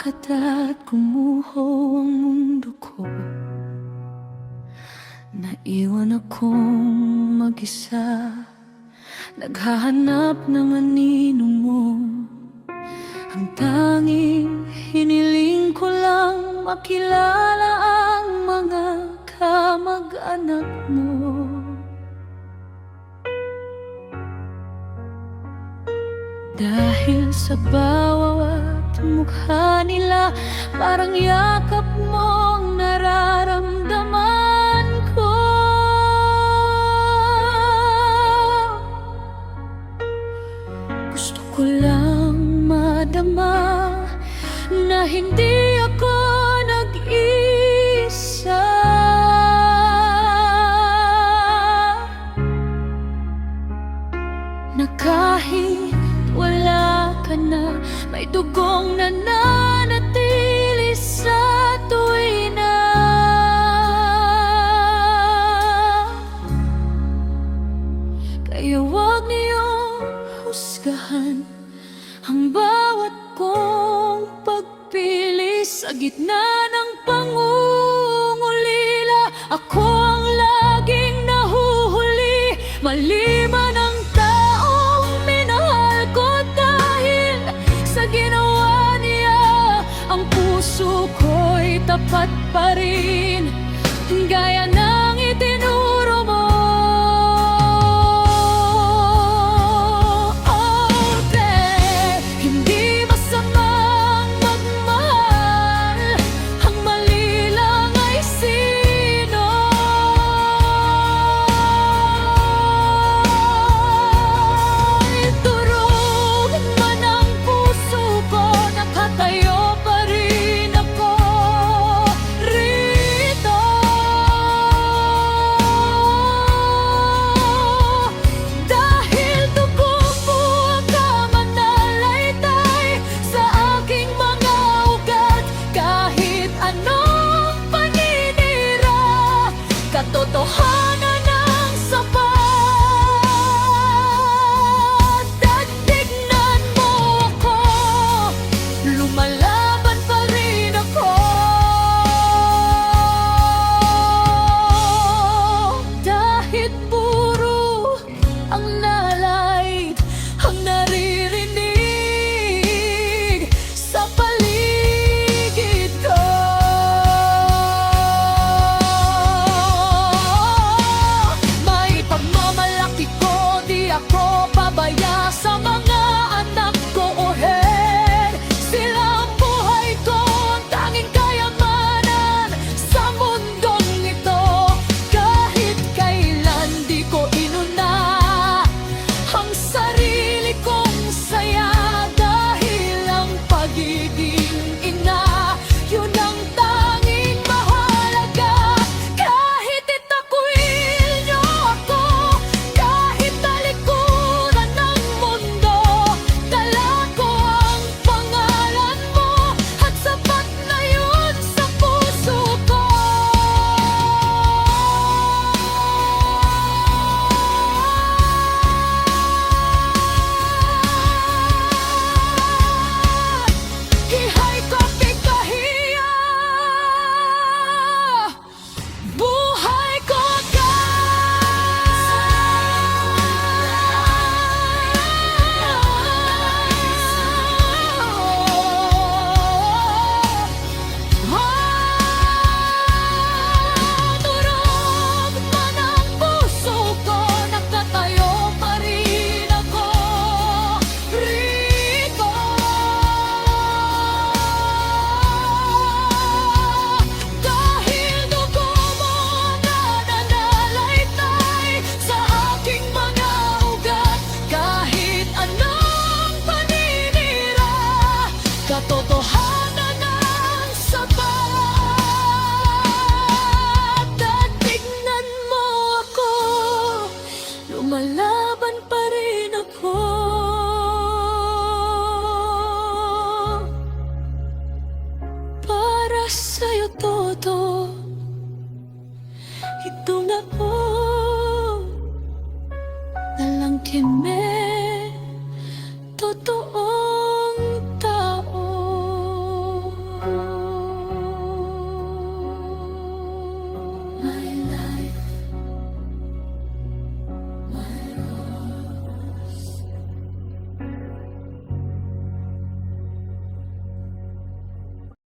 lumakad at gumuho ang mundo ko. Naiwan akong mag-isa, naghahanap ng anino mo. Ang tanging hiniling ko lang makilala ang mga kamag-anak mo. Dahil sa bawat mukha nila, parang yakap mo ang nararamdaman ko. Gusto ko lang madama na hindi ako nag-isa, na kahit wala ka na, may dugong nananatili sa tuwina. Kaya huwag niyong husgahan ang bawat kong pagpili. Sa gitna ng pangungulila, ako ang laging nahuhuli. Mali man ang taong minahal ko, dahil sa ginawa niya, ang puso ko'y tapat pa rin, gaya ng itinuro mo. Katotohanan ng sapat, at tignan mo ako, lumalaban pa rin ako. Dahil puro ang nalait ang naririnig sa paligid ko. Ako pabaya sa mga anak ko, oher. Sila ang buhay ko, ang tanging kayamanan sa mundong ito. Kahit kailan di ko inuna ang sarili kong saya, dahil ang pagiging ina, yun ang tanging mahalaga. Kahit itakwil niyo ako, kahit talikuran ng mundo, dala ko ang pangalan mo, at sapat na yun sa puso ko. Ihay ko kahiya, buhay ko ka. Durog man ang puso ko, nakatayo pa rin ako rito. Dahil dugo mo nananalaytay sa aking mga ugat, kahit anong paninira, katotohanan ng sapat. At tignan mo ako, lumalaban pa rin ako. Para sa'yo todo, ito na po na lang kime.